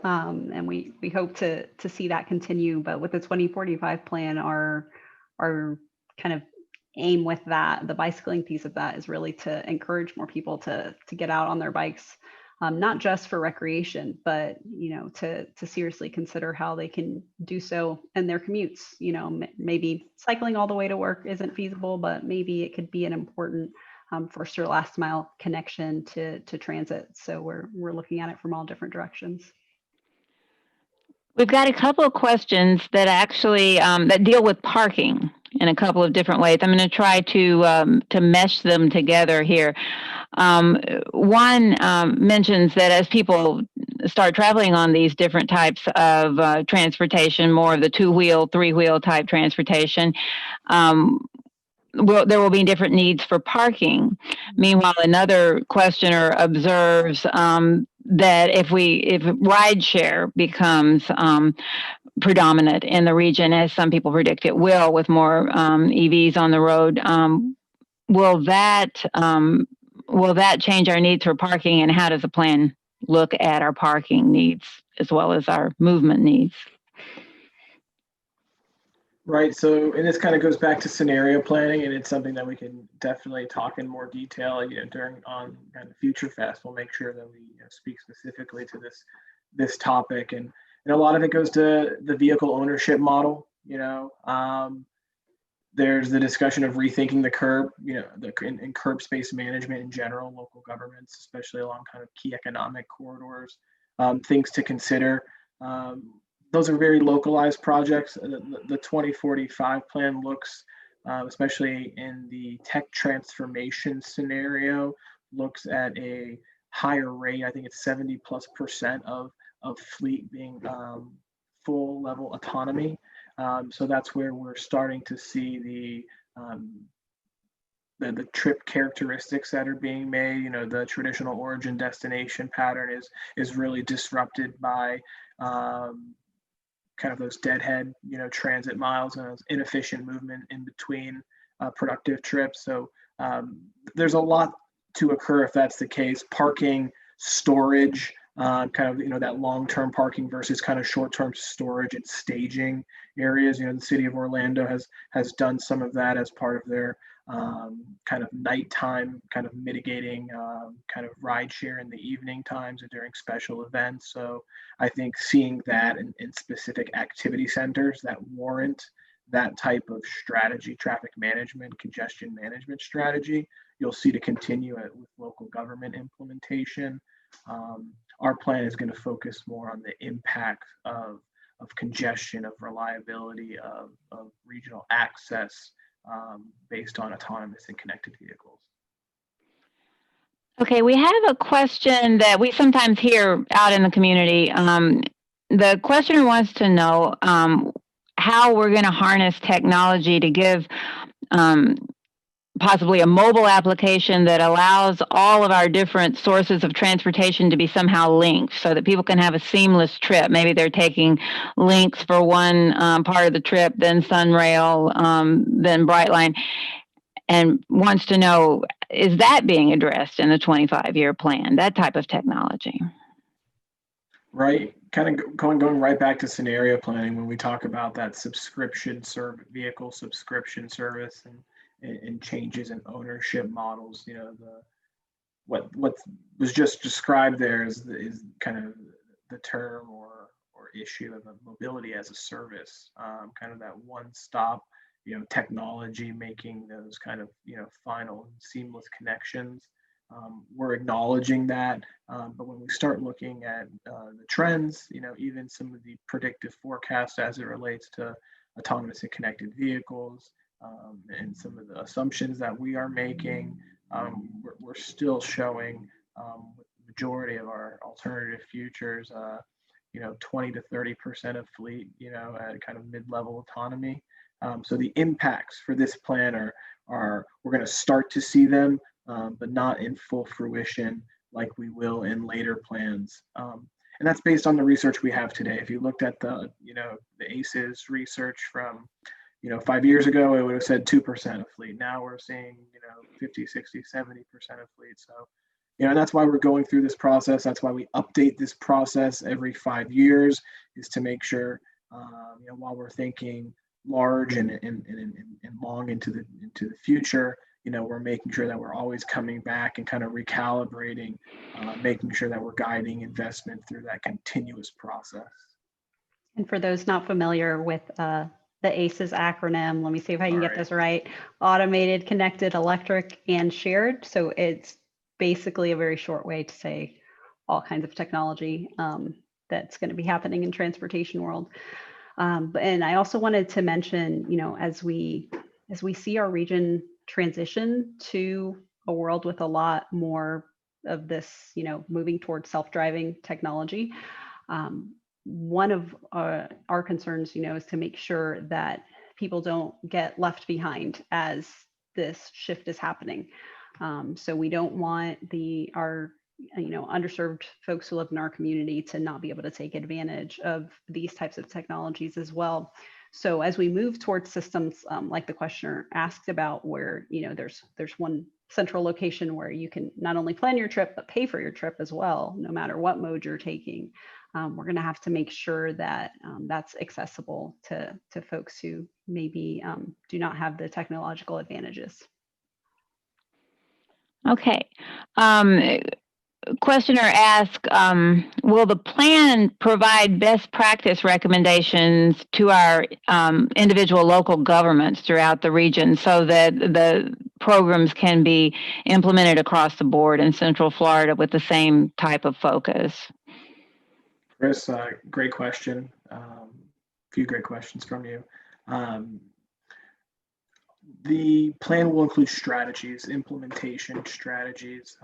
And we hope to see that continue. But with the 2045 plan, our kind of aim with that, the bicycling piece of that, is really to encourage more people to get out on their bikes, not just for recreation, but to seriously consider how they can do so in their commutes. Maybe cycling all the way to work isn't feasible, but maybe it could be an important first or last mile connection to transit. So we're looking at it from all different directions.
We've got a couple of questions that actually that deal with parking in a couple of different ways. I'm going to try to mesh them together here. One mentions that as people start traveling on these different types of transportation, more of the two-wheel, three-wheel type transportation, there will be different needs for parking. Meanwhile, another questioner observes that if rideshare becomes predominant in the region, as some people predict it will, with more EVs on the road, will that change our needs for parking, and how does the plan look at our parking needs as well as our movement needs?
Right. So, and this kind of goes back to scenario planning, and it's something that we can definitely talk in more detail, during on kind of Future Fest. We'll make sure that we speak specifically to this topic, and a lot of it goes to the vehicle ownership model. There's the discussion of rethinking the curb, in curb space management in general, local governments, especially along kind of key economic corridors, things to consider. Those are very localized projects. The 2045 plan looks, especially in the tech transformation scenario, looks at a higher rate. I think it's 70+% of fleet being full level autonomy. So that's where we're starting to see the trip characteristics that are being made. The traditional origin destination pattern is really disrupted by kind of those deadhead, transit miles and inefficient movement in between productive trips. So there's a lot to occur if that's the case. Parking, storage, kind of, that long-term parking versus kind of short-term storage and staging areas. The city of Orlando has done some of that as part of their kind of nighttime kind of mitigating kind of ride share in the evening times and during special events. So I think seeing that in specific activity centers that warrant that type of strategy, traffic management, congestion management strategy, you'll see to continue it with local government implementation. Our plan is going to focus more on the impact of congestion, of reliability, of regional access, based on autonomous and connected vehicles.
Okay, we have a question that we sometimes hear out in the community. The questioner wants to know how we're going to harness technology to give possibly a mobile application that allows all of our different sources of transportation to be somehow linked so that people can have a seamless trip. Maybe they're taking links for one part of the trip, then Sunrail, then Brightline, and wants to know, is that being addressed in the 25-year plan, that type of technology?
Right. Kind of going right back to scenario planning when we talk about that vehicle subscription service and changes in ownership models. You know, what was just described there is kind of the term or issue of mobility as a service, kind of that one stop, technology making those kind of final seamless connections. We're acknowledging that, but when we start looking at the trends, even some of the predictive forecasts as it relates to autonomous and connected vehicles, and some of the assumptions that we are making, we're still showing the majority of our alternative futures, 20 to 30% of fleet, at kind of mid-level autonomy. So the impacts for this plan are we're going to start to see them, but not in full fruition like we will in later plans. And that's based on the research we have today. If you looked at the ACES research from 5 years ago, it would have said 2% of fleet. Now we're seeing 50, 60, 70% of fleet. So that's why we're going through this process. That's why we update this process every 5 years, is to make sure while we're thinking large and long into the future, we're making sure that we're always coming back and kind of recalibrating, making sure that we're guiding investment through that continuous process.
And for those not familiar with the ACES acronym, let me see if I can get this right: automated, connected, electric, and shared. So it's basically a very short way to say all kinds of technology that's going to be happening in transportation world. And I also wanted to mention, as we see our region transition to a world with a lot more of this, moving towards self-driving technology, one of our concerns, is to make sure that people don't get left behind as this shift is happening. So we don't want our underserved folks who live in our community to not be able to take advantage of these types of technologies as well. So as we move towards systems like the questioner asked about, where there's one central location where you can not only plan your trip but pay for your trip as well, no matter what mode you're taking, we're going to have to make sure that that's accessible to folks who maybe do not have the technological advantages.
Okay. Questioner asked, will the plan provide best practice recommendations to our individual local governments throughout the region so that the programs can be implemented across the board in Central Florida with the same type of focus?
Chris, great question. A few great questions from you. The plan will include strategies, implementation strategies.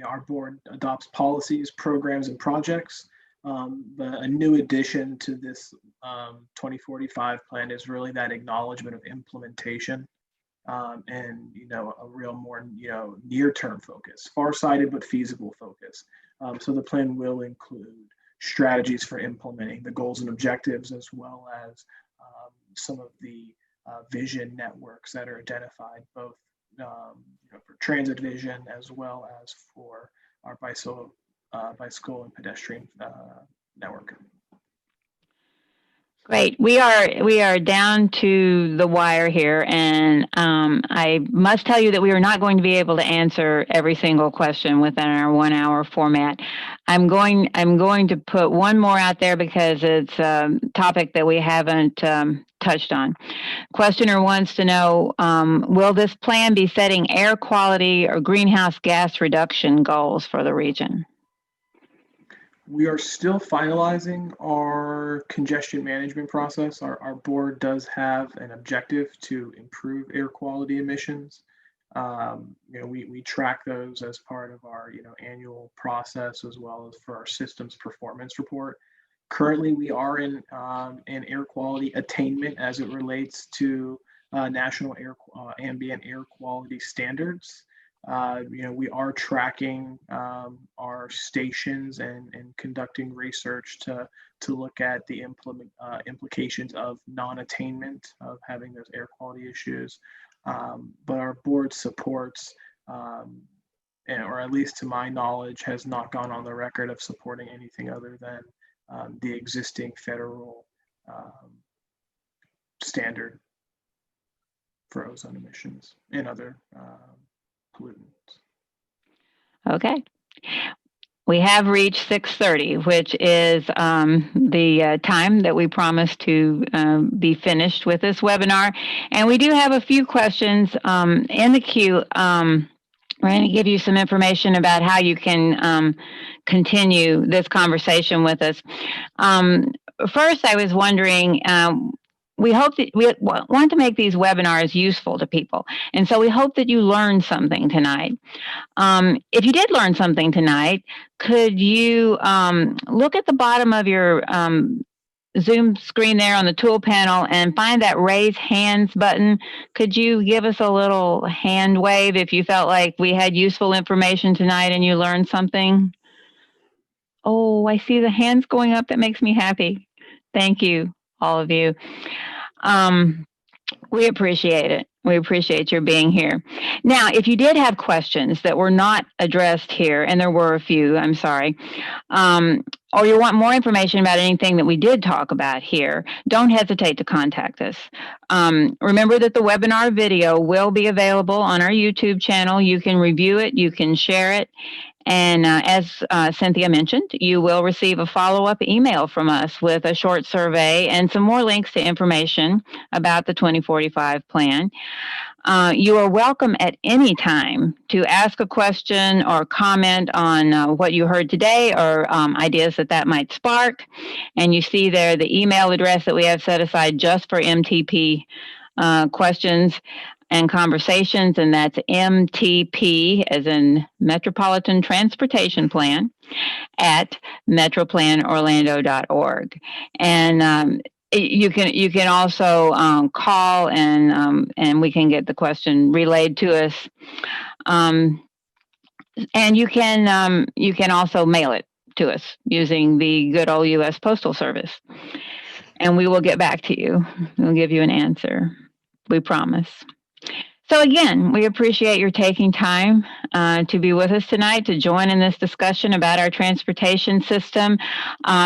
Our board adopts policies, programs, and projects. But a new addition to this 2045 plan is really that acknowledgement of implementation, and a real more near-term focus, far-sighted but feasible focus. So the plan will include strategies for implementing the goals and objectives, as well as some of the vision networks that are identified, both for transit vision as well as for our bicycle and pedestrian network.
Great. We are down to the wire here, and I must tell you that we are not going to be able to answer every single question within our 1 hour format. I'm going to put one more out there because it's a topic that we haven't touched on. Questioner wants to know, will this plan be setting air quality or greenhouse gas reduction goals for the region?
We are still finalizing our congestion management process. Our board does have an objective to improve air quality emissions. We track those as part of our annual process, as well as for our systems performance report. Currently, we are in air quality attainment as it relates to national ambient air quality standards. We are tracking our stations and conducting research to look at the implications of non-attainment of having those air quality issues. But our board supports, or at least to my knowledge, has not gone on the record of supporting anything other than the existing federal standard for ozone emissions and other pollutants.
Okay. We have reached 6:30, which is the time that we promised to be finished with this webinar. And we do have a few questions in the queue. We're going to give you some information about how you can continue this conversation with us. First, I was wondering, we hope that we want to make these webinars useful to people. And so we hope that you learned something tonight. If you did learn something tonight, could you look at the bottom of your Zoom screen there on the tool panel and find that raise hands button? Could you give us a little hand wave if you felt like we had useful information tonight and you learned something? Oh, I see the hands going up. That makes me happy. Thank you, all of you. We appreciate it. We appreciate your being here. Now, if you did have questions that were not addressed here, and there were a few, I'm sorry, or you want more information about anything that we did talk about here, don't hesitate to contact us. Remember that the webinar video will be available on our YouTube channel. You can review it, you can share it, and as Cynthia mentioned, you will receive a follow-up email from us with a short survey and some more links to information about the 2045 plan. You are welcome at any time to ask a question or comment on what you heard today or ideas that might spark. And you see there the email address that we have set aside just for MTP questions and conversations, and that's MTP, as in Metropolitan Transportation Plan, at MetroPlanOrlando.org. And you can also call and we can get the question relayed to us. And you can also mail it to us using the good old U.S. Postal Service, and we will get back to you. We'll give you an answer. We promise. So again, we appreciate your taking time to be with us tonight, to join in this discussion about our transportation system.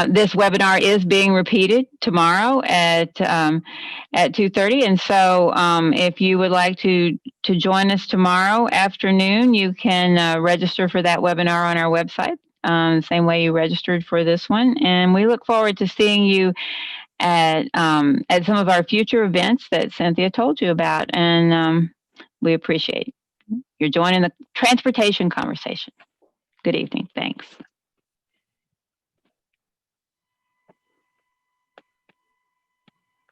This webinar is being repeated tomorrow at 2:30, and so if you would like to join us tomorrow afternoon, you can register for that webinar on our website, same way you registered for this one. And we look forward to seeing you at some of our future events that Cynthia told you about, and we appreciate you're joining the transportation conversation. Good evening. Thanks.